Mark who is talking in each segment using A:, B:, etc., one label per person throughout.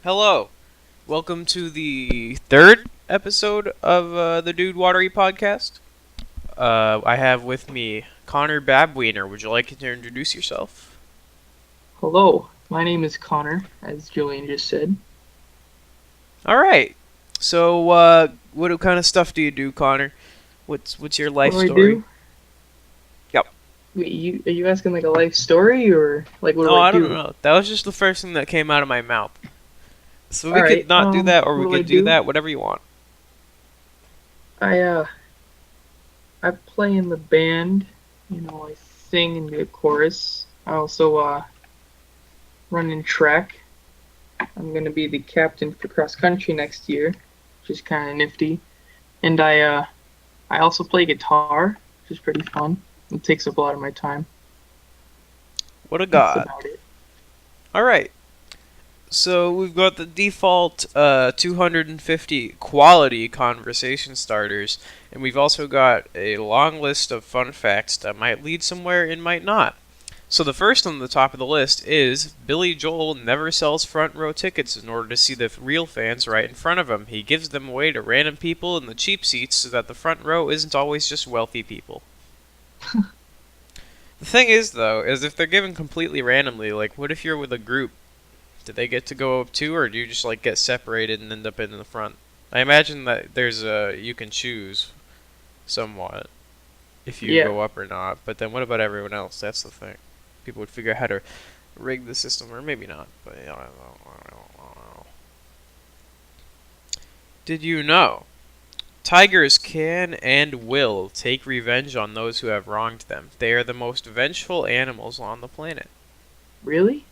A: Hello. Welcome to the third episode of the Dude Watery podcast. I have with me Connor Babwiener. Would you like to introduce yourself?
B: Hello, my name is Connor, as Julian just said.
A: All right. So, what kind of stuff do you do, Connor? What's your
B: What
A: life
B: do I
A: story?
B: do?
A: Yep.
B: Wait, are you asking like a life story or like what
A: No,
B: do I
A: I don't
B: do?
A: know. That was just the first thing that came out of my mouth. So we
B: All
A: could
B: right,
A: not do that, or
B: what
A: we
B: do I
A: could do
B: do?
A: that, whatever you want.
B: I uh I play in the band. I sing and do a chorus. I also run in track. I'm gonna be the captain for cross country next year, which is kind of nifty. And I also play guitar, which is pretty fun. It takes up a lot of my time.
A: What a
B: That's
A: god.
B: about it.
A: All right. So we've got the default 250 quality conversation starters, and we've also got a long list of fun facts that might lead somewhere and might not. So the first on the top of the list is Billy Joel never sells front row tickets in order to see the real fans right in front of him. He gives them away to random people in the cheap seats so that the front row isn't always just wealthy people. The thing is, though, is if they're given completely randomly, like what if you're with a group? Do they get to go up too, or do you just like get separated and end up in the front? I imagine that there's a you can choose somewhat if you
B: Yeah.
A: go up or not. But then what about everyone else? That's the thing. People would figure out how to rig the system, or maybe not. But I don't know. I don't know. Did you know tigers can and will take revenge on those who have wronged them? They are the most vengeful animals on the planet.
B: Really?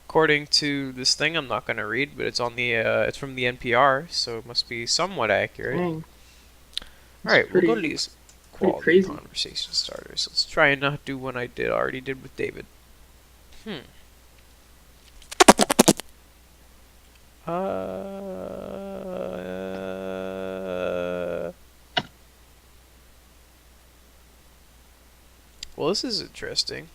A: According to this thing, I'm not gonna read, but it's on the it's from the NPR, so it must be somewhat accurate.
B: Dang.
A: All
B: It's
A: right, we'll go to
B: pretty
A: these
B: pretty
A: quality
B: crazy.
A: conversation starters. Let's try and not do one I did already did with David. Hmm. Uh. Well, this is interesting.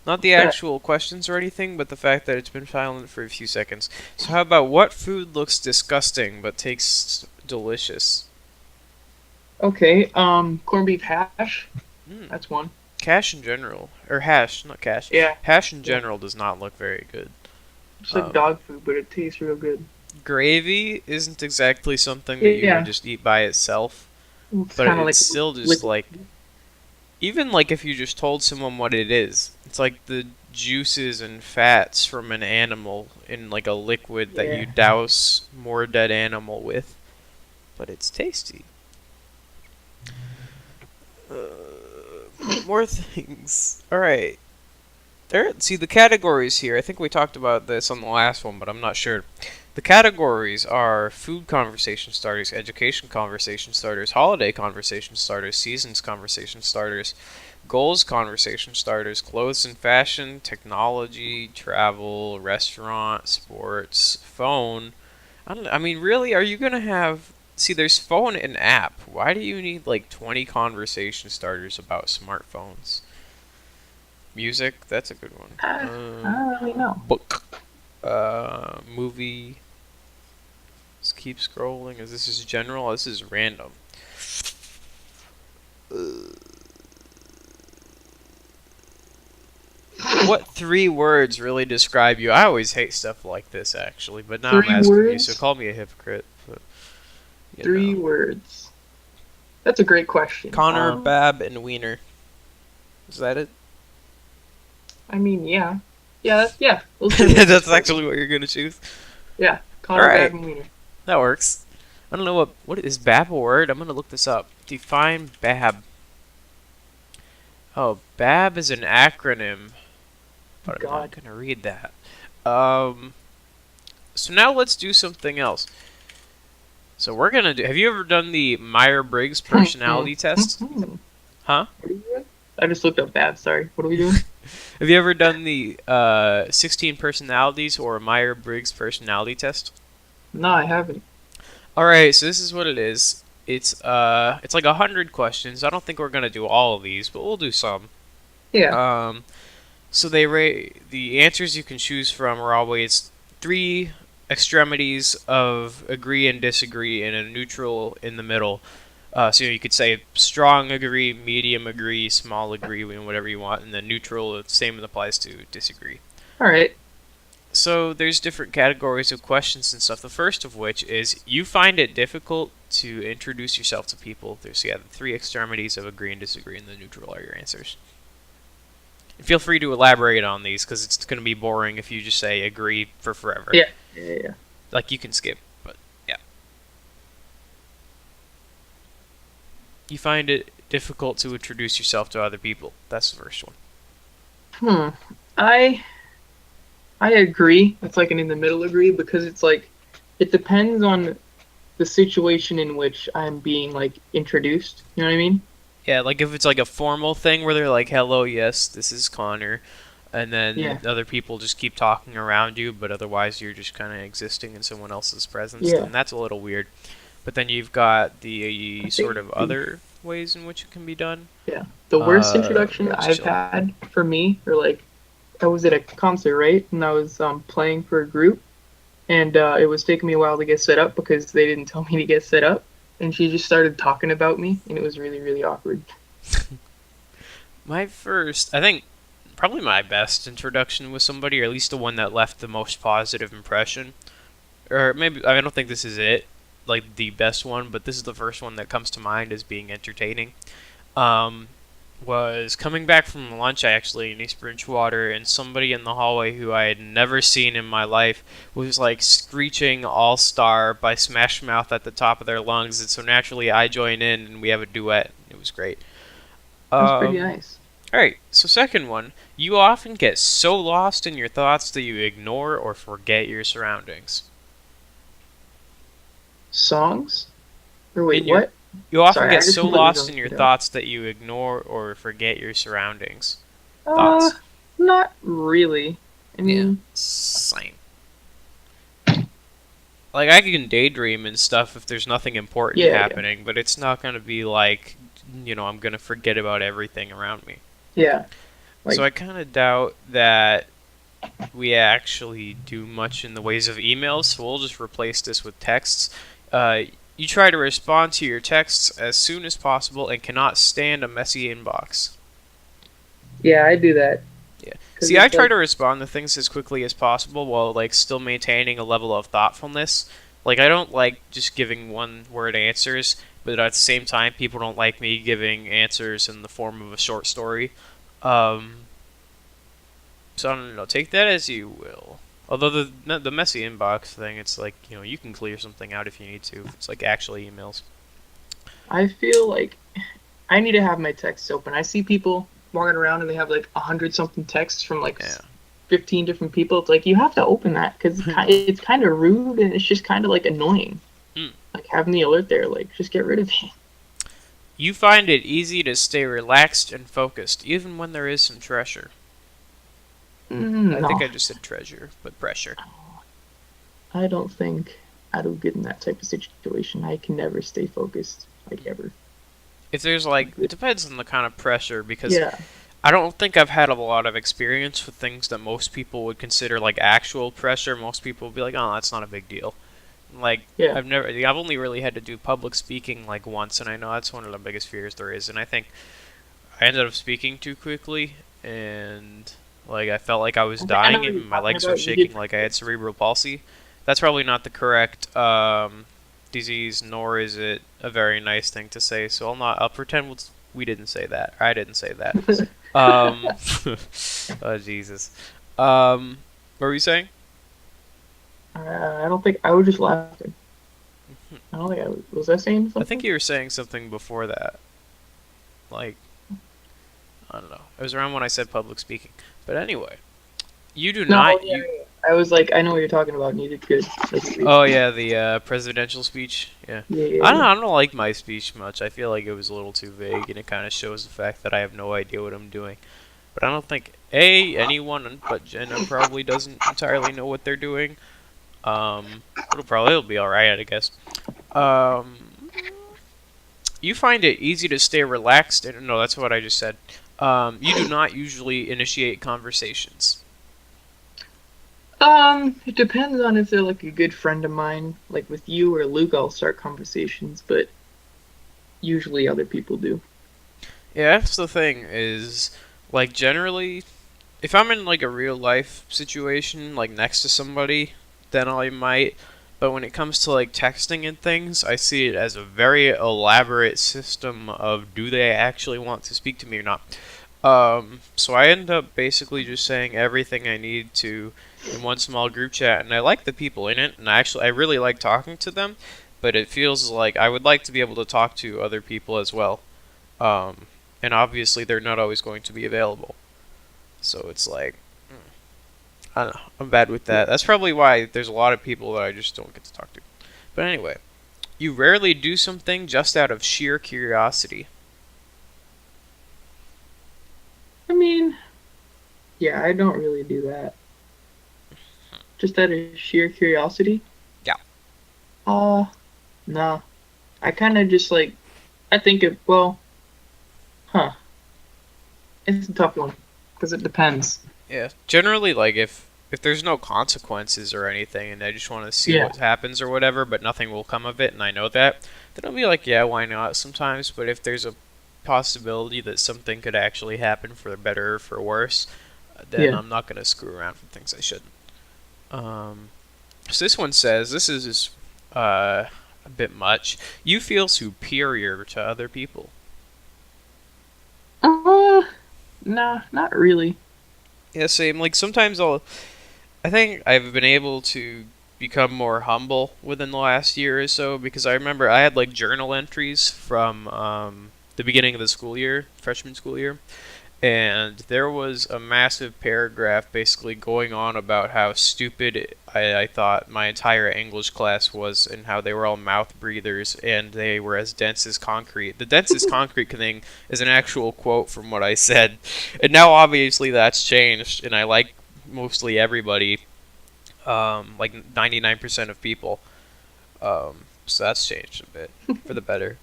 A: Not the
B: What's that?
A: actual questions or anything, but the fact that it's been silent for a few seconds. So, how about what food looks disgusting but tastes delicious?
B: Okay, corned beef hash.
A: Hmm.
B: That's one.
A: Cash in general, or hash, not cash.
B: Yeah,
A: Hash in
B: yeah.
A: general does not look very good.
B: It's like
A: Um,
B: dog food, but it tastes real good.
A: Gravy isn't exactly something that you would
B: Yeah,
A: just eat by itself,
B: it's
A: but
B: kind of
A: it's
B: like
A: still just
B: liquid.
A: like, even like if you just told someone what it is, it's like the juices and fats from an animal in like a liquid that you
B: Yeah.
A: douse more dead animal with, but it's tasty. More things. All right. There, see the categories here. I think we talked about this on the last one, but I'm not sure. The categories are food conversation starters, education conversation starters, holiday conversation starters, seasons conversation starters, goals conversation starters, clothes and fashion, technology, travel, restaurant, sports, phone. I mean, really, are you gonna have? See, there's phone and app. Why do you need like 20 conversation starters about smartphones? Music, that's a good one.
B: I don't really know.
A: Book, movie. Let's keep scrolling. Is this is general? This is random. What three words really describe you? I always hate stuff like this, actually, but now I'm
B: Three
A: asking you, so
B: words.
A: call me a hypocrite. But, you
B: Three
A: know.
B: words. That's a great question.
A: Connor, Bab, and Wiener. Is that it?
B: I mean, yeah, yeah. Those three words is
A: That's
B: perfect.
A: actually what you're gonna choose?
B: Yeah, Connor, Bab,
A: Alright,
B: and Wiener.
A: that works. I don't know what is Bab a word? I'm gonna look this up. Define Bab. Oh, BAB is an acronym, but I'm not
B: God.
A: gonna read that. Um, so now let's do something else. So we're gonna do. Have you ever done the Myers-Briggs personality test?
B: What
A: Huh?
B: are you doing? I just looked up Bab. Sorry. What are we doing?
A: Have you ever done the 16 personalities or Myers-Briggs personality test?
B: No, I haven't.
A: All right, so this is what it is. It's like 100 questions. I don't think we're gonna do all of these, but we'll do some.
B: Yeah.
A: Um, so they rate the answers you can choose from are always three extremities of agree and disagree and a neutral in the middle. So you could say strong agree, medium agree, small agree, whatever you want, and then neutral. The same applies to disagree.
B: All right.
A: So there's different categories of questions and stuff. The first of which is you find it difficult to introduce yourself to people. There's the three extremities of agree and disagree, and the neutral are your answers. And feel free to elaborate on these because it's going to be boring if you just say agree for forever.
B: Yeah. Yeah. Yeah.
A: Like you can skip, but yeah. You find it difficult to introduce yourself to other people. That's the first one.
B: Hmm. I I agree. It's like an in the middle agree because it's like it depends on the situation in which I'm being like introduced. You know what I mean?
A: Yeah, like if it's like a formal thing where they're like, "Hello, yes, this is Connor," and then
B: Yeah.
A: other people just keep talking around you, but otherwise you're just kind of existing in someone else's presence,
B: Yeah.
A: then that's a little weird. But then you've got
B: I
A: the
B: think
A: sort of other ways in which it can be done.
B: yeah. The worst introduction
A: Let's
B: I've
A: chill.
B: had for me, or like I was at a concert, right? And I was playing for a group, and it was taking me a while to get set up because they didn't tell me to get set up. And she just started talking about me, and it was really, really awkward.
A: My first, I think, probably my best introduction with somebody, or at least the one that left the most positive impression. Or maybe, I don't think this is it, like the best one, but this is the first one that comes to mind as being entertaining. Um, was coming back from lunch actually in East Bridgewater, and somebody in the hallway who I had never seen in my life was like screeching "All Star" by Smash Mouth at the top of their lungs, and so naturally I join in and we have a duet. It was great.
B: That's pretty
A: Um,
B: nice.
A: Alright, so second one, you often get so lost in your thoughts that you ignore or forget your surroundings.
B: Songs? Or wait,
A: In your
B: what?
A: You often
B: Sorry,
A: get
B: I just
A: so
B: completely
A: lost
B: zoned
A: in your
B: out.
A: thoughts that you ignore or forget your surroundings.
B: Uh,
A: Thoughts?
B: not really. I
A: Yeah,
B: mean,
A: same. Like I can daydream and stuff if there's nothing important
B: yeah, yeah,
A: happening, but it's not gonna be like, I'm gonna forget about everything around me.
B: yeah.
A: So
B: Like,
A: I kind of doubt that we actually do much in the ways of emails, so we'll just replace this with texts. Uh, you try to respond to your texts as soon as possible and cannot stand a messy inbox.
B: yeah, I do that
A: Yeah.
B: because
A: See, I
B: it's
A: try
B: like,
A: to respond to things as quickly as possible while like still maintaining a level of thoughtfulness. Like I don't like just giving one word answers, but at the same time people don't like me giving answers in the form of a short story. Um, So I don't know. Take that as you will. Although the messy inbox thing, it's like you can clear something out if you need to. It's like actually emails.
B: I feel like I need to have my texts open. I see people walking around and they have like 100 something texts from like
A: Yeah.
B: 15 different people. It's like you have to open that because it's kind of rude and it's just kind of like annoying.
A: Hmm.
B: Like having the alert there, like just get rid of it.
A: You find it easy to stay relaxed and focused, even when there is some pressure. I think
B: No,
A: I just said treasure, but pressure.
B: I don't think I do good in that type of situation. I can never stay focused, like ever.
A: If there's like, it depends on the kind of pressure because
B: Yeah,
A: I don't think I've had a lot of experience with things that most people would consider like actual pressure. Most people would be like, "Oh, that's not a big deal." Like
B: yeah.
A: I've only really had to do public speaking like once, and I know that's one of the biggest fears there is. And I think I ended up speaking too quickly, and like I felt like I was
B: I know
A: dying,
B: what you're
A: and my
B: talking
A: legs were
B: about. You
A: shaking
B: did.
A: like I had cerebral palsy. That's probably not the correct disease, nor is it a very nice thing to say. So I'll pretend we didn't say that. I didn't say that. Um, oh Jesus. What were you saying?
B: I don't think I was just laughing. I don't think was. I saying
A: I think
B: something?
A: you were saying something before that. Like I don't know. It was around when I said public speaking. But anyway, you do
B: No,
A: not
B: yeah,
A: you.
B: yeah. I was like, I know what you're talking about. And you did good. That's great.
A: Oh yeah, the presidential speech. Yeah,
B: Yeah, yeah,
A: I don't.
B: yeah.
A: I don't like my speech much. I feel like it was a little too vague, and it kind of shows the fact that I have no idea what I'm doing. But I don't think anyone but Jenna probably doesn't entirely know what they're doing. It'll be all right, I guess. Um, you find it easy to stay relaxed, and no, that's what I just said. You do not usually initiate conversations.
B: It depends on if they're like a good friend of mine. Like with you or Luke, I'll start conversations, but usually other people do.
A: Yeah, that's the thing is, like, generally, if I'm in like a real life situation, like next to somebody, then I might. But when it comes to like texting and things, I see it as a very elaborate system of do they actually want to speak to me or not. So I end up basically just saying everything I need to in one small group chat, and I like the people in it, and I really like talking to them, but it feels like I would like to be able to talk to other people as well. Um, and obviously they're not always going to be available. So it's like, I don't know, I'm bad with that.
B: Yeah.
A: That's probably why there's a lot of people that I just don't get to talk to. But anyway, you rarely do something just out of sheer curiosity.
B: I mean, yeah, I don't really do that. Just out of sheer curiosity.
A: Yeah.
B: Uh, no. I kind of just like, I think it, well, huh. It's a tough one because it depends.
A: Yeah. Generally, like if there's no consequences or anything, and I just want to see
B: Yeah.
A: what happens or whatever, but nothing will come of it, and I know that, then I'll be like, yeah, why not? Sometimes. But if there's a possibility that something could actually happen for better or for worse, then
B: Yeah.
A: I'm not gonna screw around for things I shouldn't. Um, so this one says this is a bit much. You feel superior to other people.
B: Uh, nah, not really.
A: Yeah, same. Like sometimes I think I've been able to become more humble within the last year or so because I remember I had like journal entries from the beginning of the school year, freshman school year, and there was a massive paragraph basically going on about how stupid I thought my entire English class was and how they were all mouth breathers and they were as dense as concrete. The dense as concrete thing is an actual quote from what I said. And now obviously that's changed and I like mostly everybody, like 99% of people. So that's changed a bit for the better.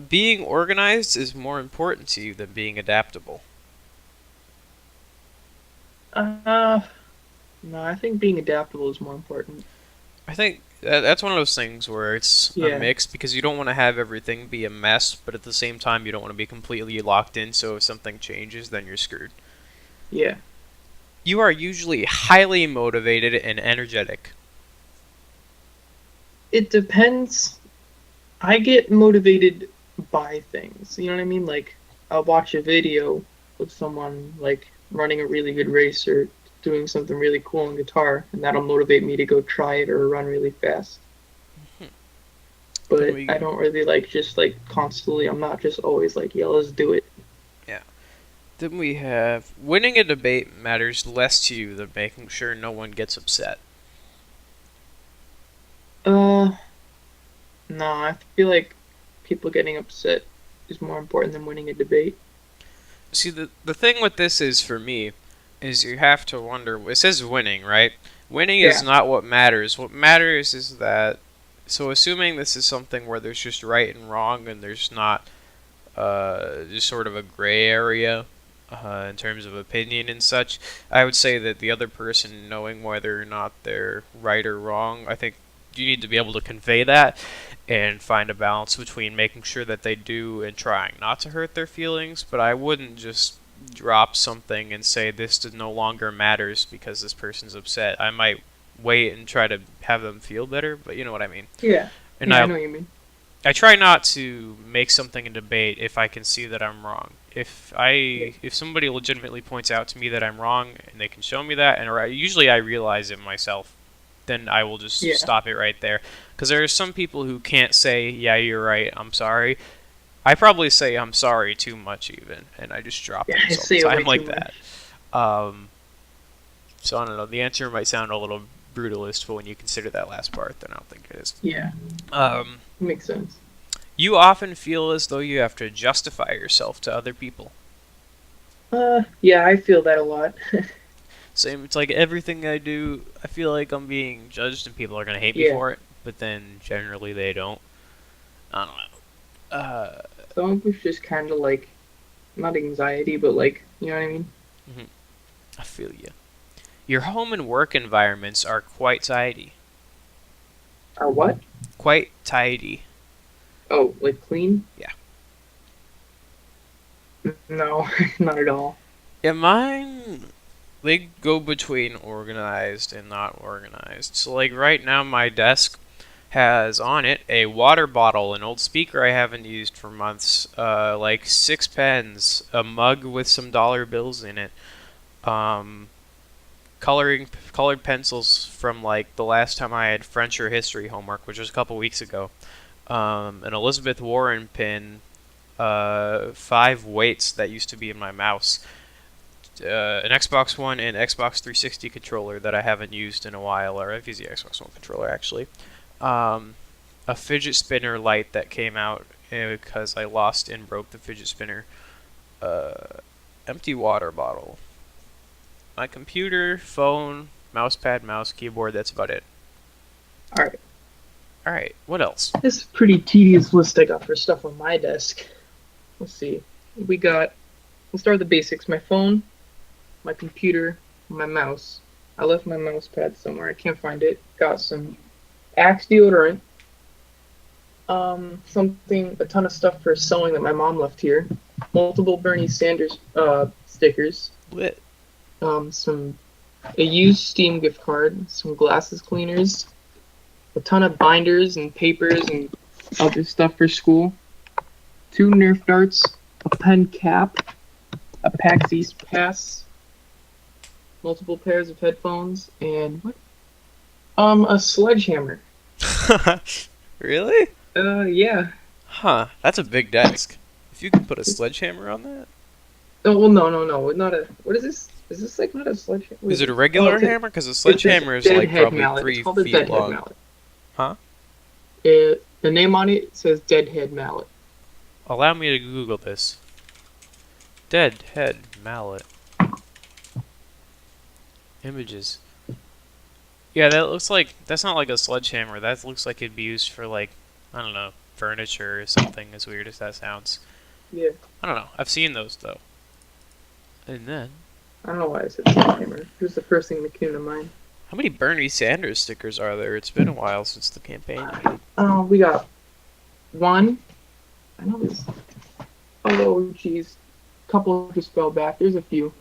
A: Being organized is more important to you than being adaptable.
B: Uh, no, I think being adaptable is more important.
A: I think that's one of those things where it's a
B: Yeah.
A: mix because you don't want to have everything be a mess, but at the same time you don't want to be completely locked in. So if something changes, then you're screwed.
B: Yeah.
A: You are usually highly motivated and energetic.
B: It depends. I get motivated by things. You know what I mean? Like, I'll watch a video of someone like running a really good race or doing something really cool on guitar, and that'll motivate me to go try it or run really fast.
A: Then
B: But I
A: we,
B: don't really like just like constantly, I'm not just always like, yeah, let's do it.
A: yeah. Then we have winning a debate matters less to you than making sure no one gets upset.
B: Uh, no, I feel like people getting upset is more important than winning a debate.
A: See, the thing with this is for me, is you have to wonder. It says winning, right? Winning is
B: Yeah,
A: not what matters. What matters is that. So, assuming this is something where there's just right and wrong, and there's not just sort of a gray area in terms of opinion and such, I would say that the other person knowing whether or not they're right or wrong, I think you need to be able to convey that and find a balance between making sure that they do and trying not to hurt their feelings, but I wouldn't just drop something and say this no longer matters because this person's upset. I might wait and try to have them feel better, but you know what I mean.
B: yeah,
A: And
B: yeah, I know what you mean.
A: I try not to make something a debate if I can see that I'm wrong.
B: Yeah,
A: If somebody legitimately points out to me that I'm wrong and they can show me that, and usually I realize it myself, then I will just
B: yeah,
A: stop it right there. Because there are some people who can't say, "Yeah, you're right. I'm sorry." I probably say I'm sorry too much even, and I just drop
B: yeah. I
A: things all the
B: say it
A: time
B: way too
A: like that.
B: much.
A: Um, so I don't know. The answer might sound a little brutalist, but when you consider that last part, then I don't think it is.
B: Yeah,
A: Um,
B: makes sense.
A: you often feel as though you have to justify yourself to other people.
B: Yeah, I feel that a lot.
A: Same, it's like everything I do, I feel like I'm being judged and people are gonna hate me
B: Yeah,
A: for it, but then generally they don't. I don't know.
B: some of it's just kind of like not anxiety, but like you know what I mean.
A: Mhm, I feel you. Your home and work environments are quite tidy.
B: Are what?
A: Quite tidy.
B: Oh, like clean?
A: Yeah.
B: No, not at all.
A: Yeah, mine, they go between organized and not organized. So, like, right now, my desk has on it a water bottle, an old speaker I haven't used for months, like 6 pens, a mug with some dollar bills in it, um, colored pencils from like the last time I had French or history homework, which was a couple weeks ago, an Elizabeth Warren pin, 5 weights that used to be in my mouse, an Xbox One and Xbox 360 controller that I haven't used in a while, or I've used the Xbox One controller actually. Um, a fidget spinner light that came out because I lost and broke the fidget spinner. Empty water bottle. My computer, phone, mouse pad, mouse, keyboard. That's about it.
B: All right.
A: All right. What else?
B: This is a pretty tedious list I got for stuff on my desk. Let's see. We got. We'll start with the basics. My phone, my computer, my mouse. I left my mouse pad somewhere. I can't find it. Got some Axe deodorant. A ton of stuff for sewing that my mom left here. Multiple Bernie Sanders stickers.
A: Lit.
B: Some a used Steam gift card. Some glasses cleaners. A ton of binders and papers and other stuff for school. 2 Nerf darts. A pen cap. A PAX East pass. Multiple pairs of headphones and what? A sledgehammer.
A: Really?
B: Yeah.
A: Huh. That's a big desk. If you can put a sledgehammer on that.
B: Oh, well, no. Not a. What is this? Is this like not a sledgehammer? What
A: Is
B: is
A: it a
B: this? Oh,
A: regular hammer? Because a
B: it's a
A: sledgehammer is like
B: deadhead
A: probably
B: mallet. It's
A: three
B: called a
A: feet
B: deadhead
A: long.
B: mallet.
A: Huh?
B: The name on it says deadhead mallet.
A: Allow me to Google this. Deadhead mallet. Images. Yeah, that looks like that's not like a sledgehammer. That looks like it'd be used for like I don't know, furniture or something. As weird as that sounds.
B: Yeah.
A: I don't know. I've seen those though. And then,
B: I don't know why I said sledgehammer. It was the first thing that came to mind.
A: how many Bernie Sanders stickers are there? It's been a while since the campaign.
B: We got one. I know there's. Oh, jeez. Couple just fell back. There's a few.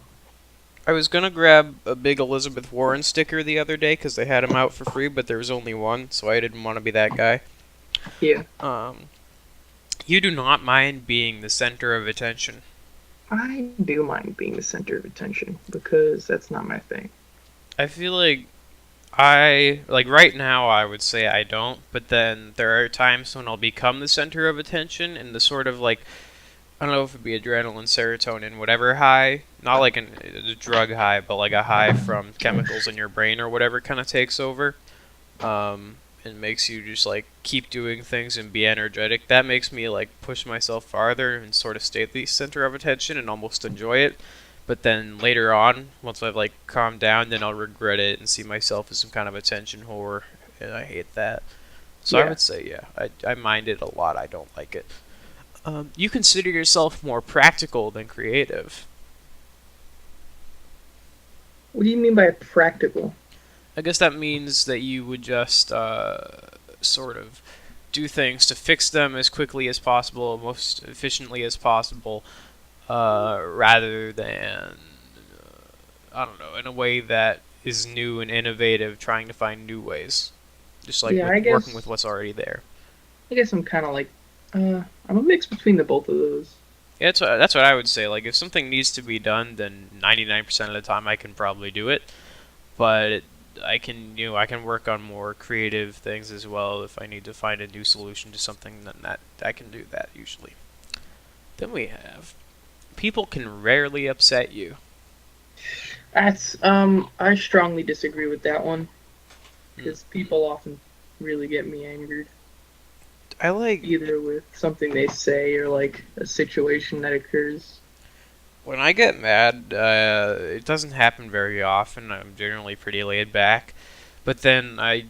A: I was gonna grab a big Elizabeth Warren sticker the other day because they had them out for free, but there was only one, so I didn't want to be that guy.
B: Yeah.
A: You do not mind being the center of attention.
B: I do mind being the center of attention because that's not my thing.
A: I feel like right now I would say I don't, but then there are times when I'll become the center of attention and the sort of like I don't know if it'd be adrenaline, serotonin, whatever high, not like a drug high, but like a high from chemicals in your brain or whatever kind of takes over. And makes you just like keep doing things and be energetic. That makes me like push myself farther and sort of stay at the center of attention and almost enjoy it. But then later on, once I've like calmed down, then I'll regret it and see myself as some kind of attention whore, and I hate that. So I
B: Yeah.
A: would say, yeah, I mind it a lot. I don't like it. You consider yourself more practical than creative.
B: What do you mean by practical?
A: I guess that means that you would just sort of do things to fix them as quickly as possible, most efficiently as possible, rather than, I don't know, in a way that is new and innovative, trying to find new ways. Just like
B: Yeah,
A: working with what's already there.
B: I guess I'm kind of like, I'm a mix between the both of those.
A: Yeah, that's what I would say. Like, if something needs to be done, then 99% of the time I can probably do it. But I can work on more creative things as well if I need to find a new solution to something. Then that I can do that usually. Then we have people can rarely upset you.
B: I strongly disagree with that one
A: Hmm.
B: because people often really get me angered,
A: I like
B: either with something they say or like a situation that occurs.
A: when I get mad. It doesn't happen very often. I'm generally pretty laid back, but then I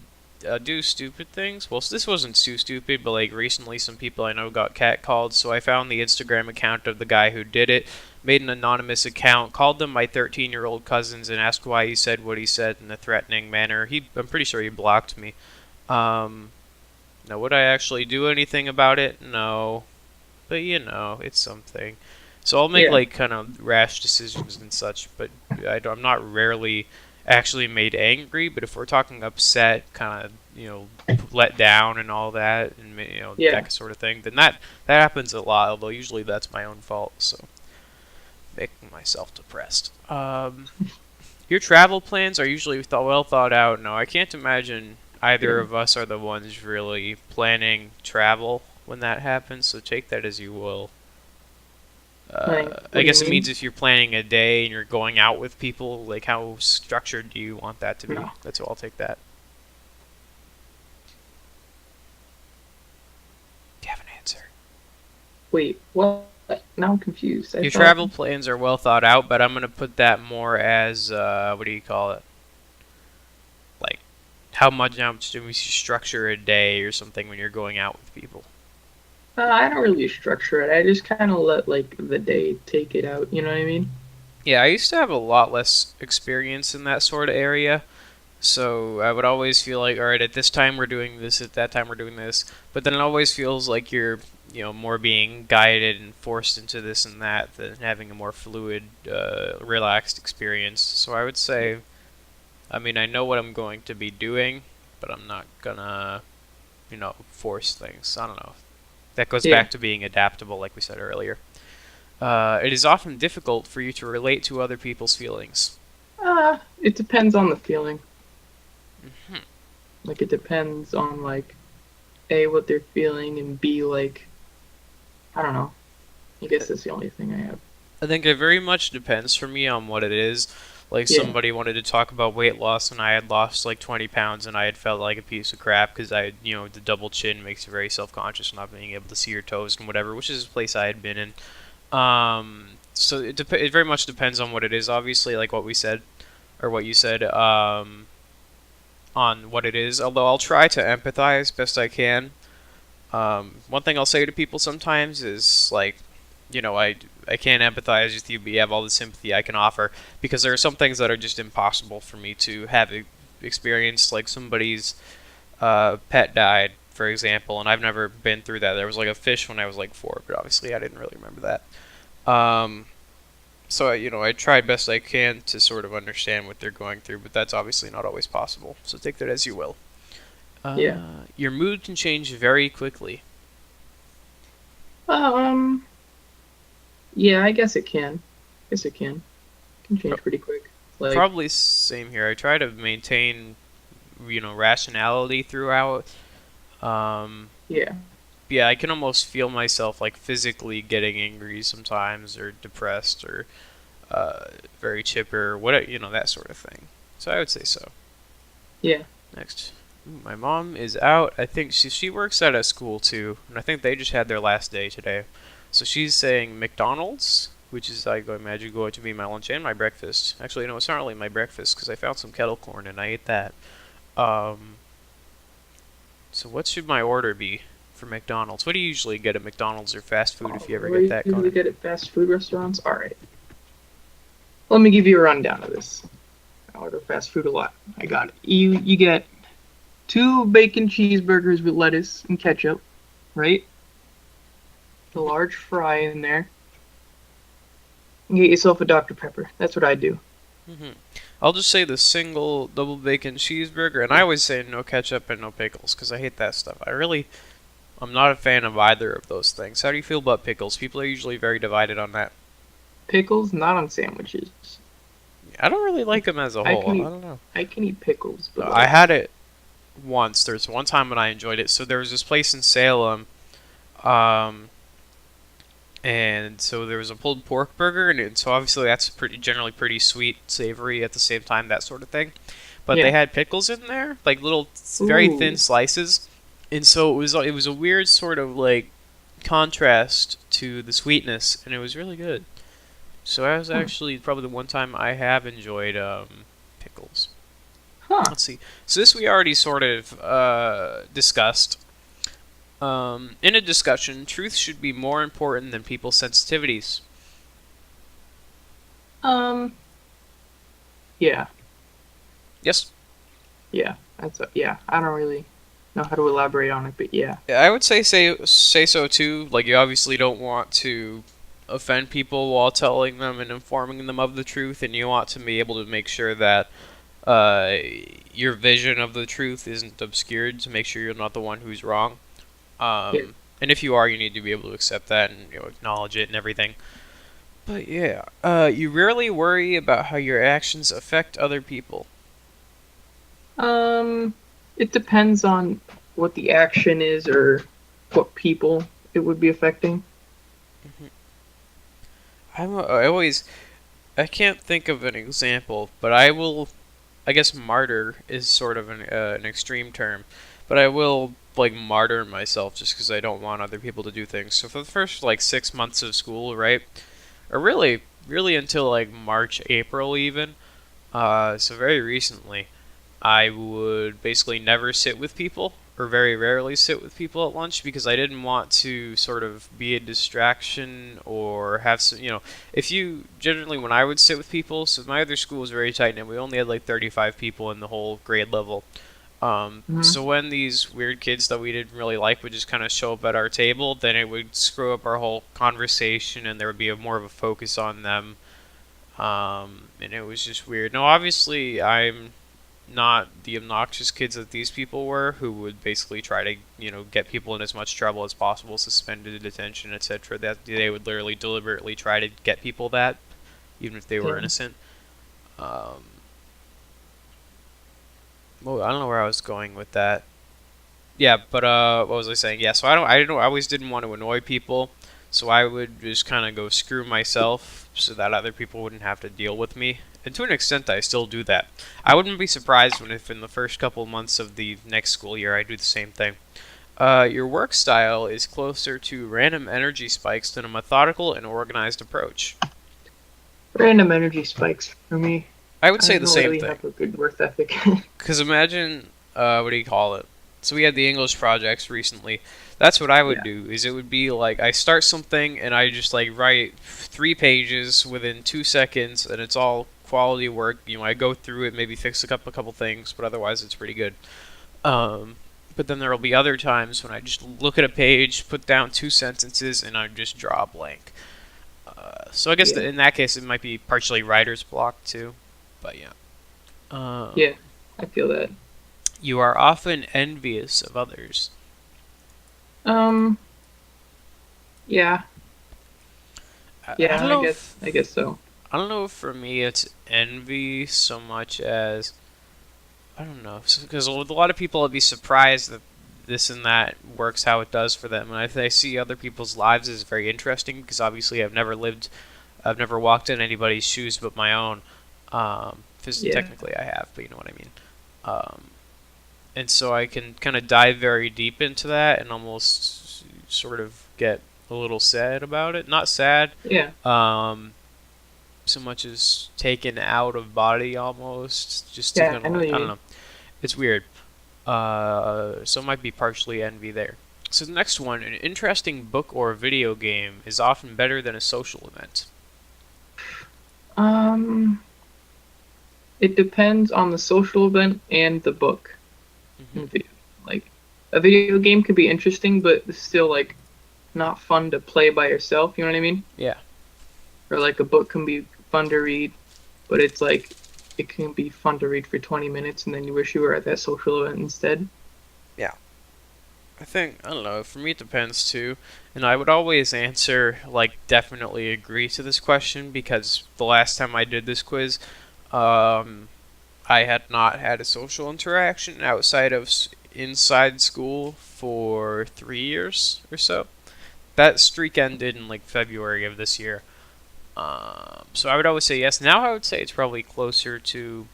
A: do stupid things. Well, this wasn't too stupid, but like recently, some people I know got catcalled, so I found the Instagram account of the guy who did it. made an anonymous account, called them my 13-year-old cousins, and asked why he said what he said in a threatening manner. I'm pretty sure he blocked me. Um, Now, would I actually do anything about it? No. But it's something. So I'll make
B: Yeah.
A: like kind of rash decisions and such, but I'm not rarely actually made angry. But if we're talking upset, kind of let down and all that, and
B: Yeah.
A: that sort of thing, then that happens a lot. Although usually that's my own fault, so making myself depressed. Your travel plans are usually well thought out. No, I can't imagine either
B: Yeah.
A: of us are the ones really planning travel when that happens. So take that as you will.
B: Like,
A: I
B: what do you
A: guess it means
B: mean?
A: if you're planning a day and you're going out with people, like how structured do you want that to be?
B: No.
A: That's what I'll take that. Do you have an answer?
B: Wait, what? Now I'm confused. I
A: Your
B: thought.
A: travel plans are well thought out, but I'm gonna put that more as what do you call it? Like how much do we structure a day or something when you're going out with people?
B: I don't really structure it. I just kind of let like the day take it out. You know what I mean?
A: Yeah, I used to have a lot less experience in that sort of area. So I would always feel like, all right, at this time we're doing this, at that time we're doing this. But then it always feels like you're, more being guided and forced into this and that than having a more fluid, relaxed experience. So I would say, I mean, I know what I'm going to be doing, but I'm not gonna, force things. I don't know. That goes
B: Yeah.
A: back to being adaptable, like we said earlier. It is often difficult for you to relate to other people's feelings.
B: It depends on the feeling.
A: Mhm.
B: Like it depends on like A, what they're feeling, and B, like I don't know. I guess that's the only thing I have.
A: I think it very much depends for me on what it is. Like
B: Yeah.
A: somebody wanted to talk about weight loss, and I had lost like 20 pounds, and I had felt like a piece of crap because the double chin makes you very self-conscious, not being able to see your toes and whatever, which is a place I had been in. So it very much depends on what it is, obviously, like what we said or what you said, on what it is. Although I'll try to empathize best I can. One thing I'll say to people sometimes is like, I can't empathize with you, but you have all the sympathy I can offer because there are some things that are just impossible for me to have experienced. Like somebody's pet died, for example, and I've never been through that. There was like a fish when I was like 4, but obviously I didn't really remember that. So I tried best I can to sort of understand what they're going through, but that's obviously not always possible. So take that as you will.
B: Yeah.
A: Your mood can change very quickly.
B: Um. Yeah, I guess it can. Guess it can. Can
A: Pro-
B: change pretty quick. Like,
A: Probably same here. I try to maintain, rationality throughout. Um,
B: yeah.
A: yeah, I can almost feel myself like physically getting angry sometimes, or depressed, or uh, very chipper, what that sort of thing. So I would say so.
B: Yeah.
A: Next. Ooh, my mom is out. I think she works at a school too, and I think they just had their last day today. So she's saying McDonald's, which is I go imagine going to be my lunch and my breakfast. Actually, no, it's not really my breakfast because I found some kettle corn and I ate that. Um, so what should my order be for McDonald's? What do you usually get at McDonald's or fast food if you ever
B: What
A: get
B: do you
A: that,
B: usually
A: Connor?
B: get at fast food restaurants? All right. Let me give you a rundown of this. I order fast food a lot. I got it. You get two bacon cheeseburgers with lettuce and ketchup, right? A large fry in there. And get yourself a Dr. Pepper. That's what I do.
A: Hmm. I'll just say the single double bacon cheeseburger, and I always say no ketchup and no pickles because I hate that stuff. I'm not a fan of either of those things. How do you feel about pickles? People are usually very divided on that.
B: Pickles, not on sandwiches.
A: I don't really like them as a
B: I
A: whole.
B: can
A: I
B: eat
A: don't know.
B: I can eat pickles, but
A: I
B: like
A: had it once. There's one time when I enjoyed it. So there was this place in Salem, um, and so there was a pulled pork burger, and so obviously that's generally pretty sweet, savory at the same time, that sort of thing. But they
B: yeah.
A: had pickles in there, like little, very thin
B: Ooh.
A: slices, and so it was a weird sort of like contrast to the sweetness, and it was really good. So that was
B: Huh.
A: actually probably the one time I have enjoyed pickles.
B: Huh.
A: Let's see. So this we already sort of discussed. In a discussion, truth should be more important than people's sensitivities.
B: Um, yeah,
A: Yes.
B: yeah, yeah. I don't really know how to elaborate on it, but yeah,
A: Yeah, I would say so too. Like you obviously don't want to offend people while telling them and informing them of the truth, and you want to be able to make sure that uh, your vision of the truth isn't obscured to make sure you're not the one who's wrong.
B: yeah.
A: And if you are, you need to be able to accept that and acknowledge it and everything. But yeah, you rarely worry about how your actions affect other people.
B: Um, it depends on what the action is or what people it would be affecting.
A: I always I can't think of an example, but I will. I guess martyr is sort of an extreme term, but I will like martyr myself just because I don't want other people to do things. So for the first like 6 months of school, right, or really until like March, April even, so very recently, I would basically never sit with people, or very rarely sit with people at lunch because I didn't want to sort of be a distraction or have some, if you generally when I would sit with people, so my other school was very tight and we only had like 35 people in the whole grade level.
B: Hmm.
A: So when these weird kids that we didn't really like would just kind of show up at our table, then it would screw up our whole conversation and there would be more of a focus on them. And it was just weird. Now, obviously, I'm not the obnoxious kids that these people were, who would basically try to, get people in as much trouble as possible, suspended detention, etc. That they would literally deliberately try to get people that, even if they were
B: Dang.
A: innocent. Um, well, I don't know where I was going with that. Yeah, but what was I saying? Yeah, so I always didn't want to annoy people, so I would just kind of go screw myself, so that other people wouldn't have to deal with me. And to an extent, I still do that. I wouldn't be surprised when if in the first couple months of the next school year I do the same thing. Your work style is closer to random energy spikes than a methodical and organized approach.
B: Random energy spikes for me.
A: I would
B: I
A: say the
B: don't
A: same
B: really
A: thing.
B: have a good worth ethic.
A: Because imagine, what do you call it? So we had the English projects recently. That's what I would
B: Yeah,
A: do. Is it would be like I start something and I just like write 3 pages within 2 seconds, and it's all quality work. I go through it, maybe fix a couple things, but otherwise it's pretty good. Um, but then there will be other times when I just look at a page, put down 2 sentences, and I just draw a blank. So I guess
B: yeah,
A: in that case it might be partially writer's block too. But yeah.
B: yeah.
A: Um,
B: I feel that.
A: You are often envious of others.
B: Um, yeah,
A: I
B: yeah.
A: don't
B: I
A: know
B: guess.
A: if
B: I guess so.
A: I don't know if for me it's envy so much as I don't know because with a lot of people I'd be surprised that this and that works how it does for them, and I see other people's lives as very interesting because obviously I've never walked in anybody's shoes but my own.
B: Yeah.
A: Technically I have, but you know what I mean. Um, and so I can kind of dive very deep into that and almost sort of get a little sad about it. Not sad,
B: Yeah.
A: um, so much as taken out of body almost, just to
B: Yeah.
A: kind
B: I
A: of
B: know
A: like
B: what you
A: I don't
B: mean.
A: know. It's weird. So it might be partially envy there. So the next one, an interesting book or video game is often better than a social event.
B: Um, it depends on the social event and the book.
A: Hmm.
B: And video. Like a video game could be interesting, but it's still like not fun to play by yourself. You know what I mean?
A: Yeah,
B: Or like a book can be fun to read, but it's like it can be fun to read for 20 minutes and then you wish you were at that social event instead.
A: yeah. I don't know. For me, it depends too. And I would always answer, like, definitely agree to this question because the last time I did this quiz, um, I had not had a social interaction outside of inside school for 3 years or so. That streak ended in, like, February of this year. So I would always say yes. Now I would say it's probably closer to.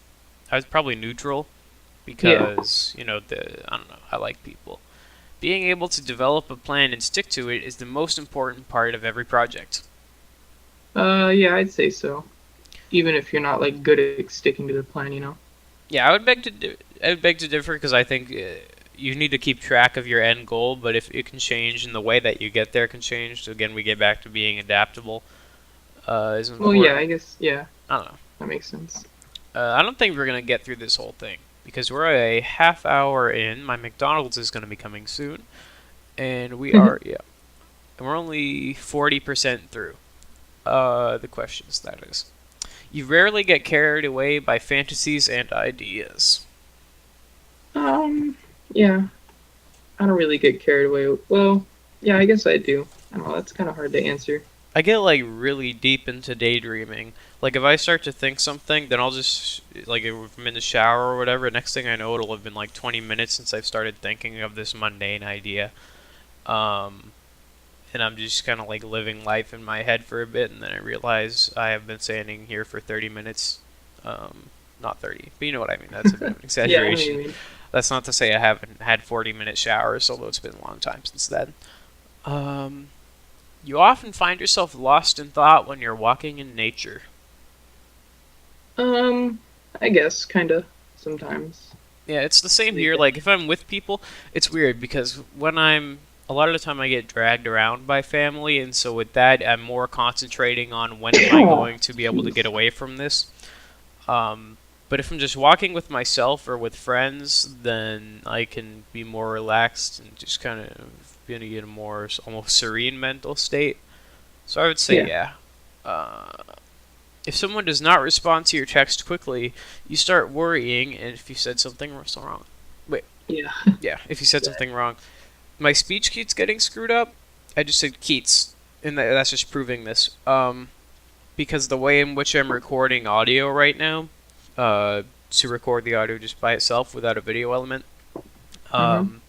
A: I was probably neutral
B: Yeah.
A: because, I don't know, I like people. Being able to develop a plan and stick to it is the most important part of every project.
B: Yeah, I'd say so. Even if you're not like good at sticking to the plan, you know.
A: Yeah, I would beg to differ because I think you need to keep track of your end goal, but if it can change and the way that you get there can change, so again we get back to being adaptable. is
B: Well, yeah,
A: important.
B: I guess, yeah,
A: I don't know.
B: that makes sense.
A: I don't think we're gonna get through this whole thing because we're a half hour in. My McDonald's is gonna be coming soon, and we are yeah, and we're only 40% through. The questions that is. You rarely get carried away by fantasies and ideas.
B: um, yeah, I don't really get carried away. Well, yeah, I guess I do. I don't know, that's kind of hard to answer.
A: I get like really deep into daydreaming. Like if I start to think something, then I'll just like if I'm in the shower or whatever. Next thing I know, it'll have been like 20 minutes since I've started thinking of this mundane idea. Um, and I'm just kind of like living life in my head for a bit, and then I realize I have been standing here for 30 minutes. Um, not 30, but you know what I mean. That's a bit of an
B: Yeah, I know what you
A: exaggeration.
B: mean.
A: That's not to say I haven't had 40-minute showers, although it's been a long time since then. Um, you often find yourself lost in thought when you're walking in nature.
B: Um, I guess, kind of, sometimes.
A: Yeah, it's the same
B: What do you
A: here. Like
B: think?
A: if I'm with people, it's weird because when I'm a lot of the time I get dragged around by family, and so with that I'm more concentrating on when am I going to be able to get
B: Jeez.
A: away from this. Um, but if I'm just walking with myself or with friends, then I can be more relaxed and just kind of be in a more almost serene mental state. So I would say
B: Yeah.
A: yeah. If someone does not respond to your text quickly, you start worrying, and if you said something wrong, wait,
B: Yeah.
A: yeah, if you said
B: That.
A: something wrong, my speech keeps getting screwed up. I just said Keats, and that's just proving this. Because the way in which I'm recording audio right now, to record the audio just by itself without a video element,
B: Uh-huh.
A: um,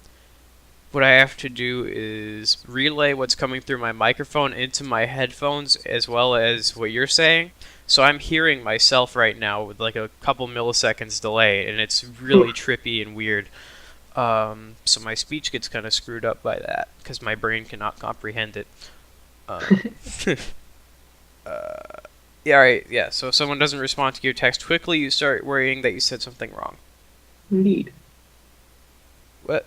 A: what I have to do is relay what's coming through my microphone into my headphones as well as what you're saying. So I'm hearing myself right now with like a couple milliseconds delay, and it's really
B: Oof.
A: trippy and weird. So my speech gets kind of screwed up by that because my brain cannot comprehend it. Um, yeah, right, yeah. So if someone doesn't respond to your text quickly, you start worrying that you said something wrong.
B: Indeed.
A: What?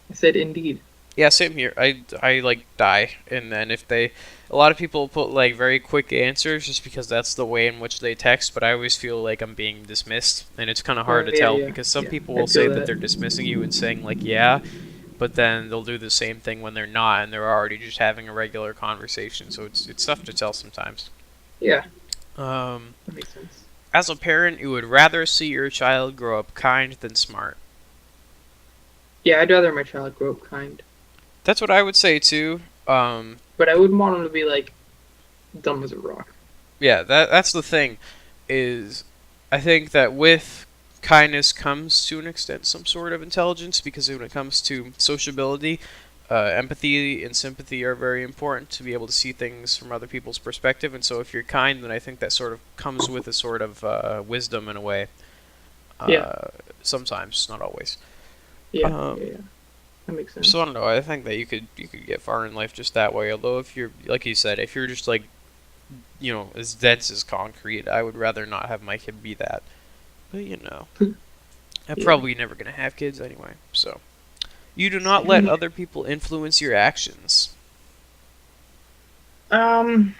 B: I said indeed.
A: Yeah, same here. I like die, and then if they, a lot of people put like very quick answers just because that's the way in which they text. But I always feel like I'm being dismissed, and it's kind of hard
B: Oh,
A: to
B: yeah,
A: tell
B: yeah,
A: because some
B: yeah.
A: people
B: I
A: will say
B: feel
A: that
B: that.
A: they're dismissing you and saying like yeah, but then they'll do the same thing when they're not, and they're already just having a regular conversation. So it's tough to tell sometimes.
B: Yeah,
A: Um,
B: that makes sense.
A: as a parent, you would rather see your child grow up kind than smart.
B: Yeah, I'd rather my child grow up kind.
A: That's what I would say too.
B: But I wouldn't want him to be, like, dumb as a rock.
A: Yeah, that's the thing. Is I think that with kindness comes to an extent some sort of intelligence because when it comes to sociability, empathy and sympathy are very important to be able to see things from other people's perspective. And so if you're kind, then I think that sort of comes with a sort of wisdom in a way.
B: Yeah,
A: Uh, sometimes, not always.
B: yeah, yeah,
A: Um,
B: yeah. That makes
A: so I
B: sense.
A: don't know. I think that you could get far in life just that way. Although if you're like you said, if you're just like as dense as concrete, I would rather not have my kid be that. But I'm
B: Yeah.
A: probably never gonna have kids anyway. So you do not
B: Same
A: let
B: here.
A: other people influence your actions.
B: Um,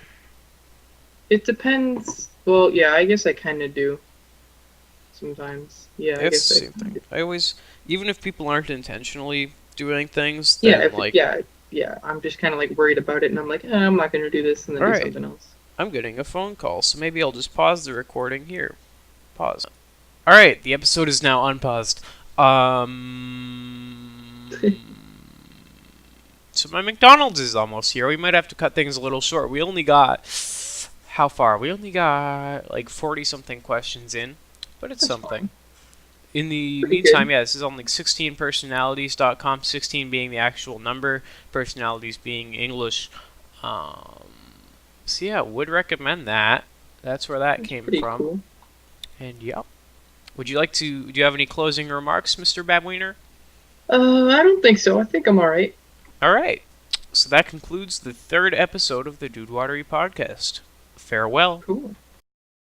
B: it depends. Well, yeah, I guess I kind of do sometimes. Yeah, I
A: It's
B: guess
A: the
B: I
A: same
B: kind
A: thing.
B: of.
A: I always, even if people aren't intentionally doing things,
B: Yeah,
A: then
B: if
A: like,
B: yeah, yeah, I'm just kind of like worried about it, and I'm like, I'm not gonna do this, and then
A: all
B: do
A: right,
B: something else.
A: I'm getting a phone call, so maybe I'll just pause the recording here. Pause. All right, the episode is now unpaused. So my McDonald's is almost here. We might have to cut things a little short. We only got how far? We only got like 40 something questions in, but it's
B: That's
A: something.
B: fine.
A: In the
B: Pretty good.
A: meantime, yeah, this is on like 16personalities.com, 16 being the actual number, personalities being English. Um, so yeah, would recommend that. That's where that
B: That's
A: came
B: pretty
A: from.
B: cool.
A: And yeah, do you have any closing remarks, Mr. Babwiener?
B: I don't think so. I think I'm all right.
A: All right. So that concludes the third episode of the Dude Watery podcast. Farewell.
B: Cool.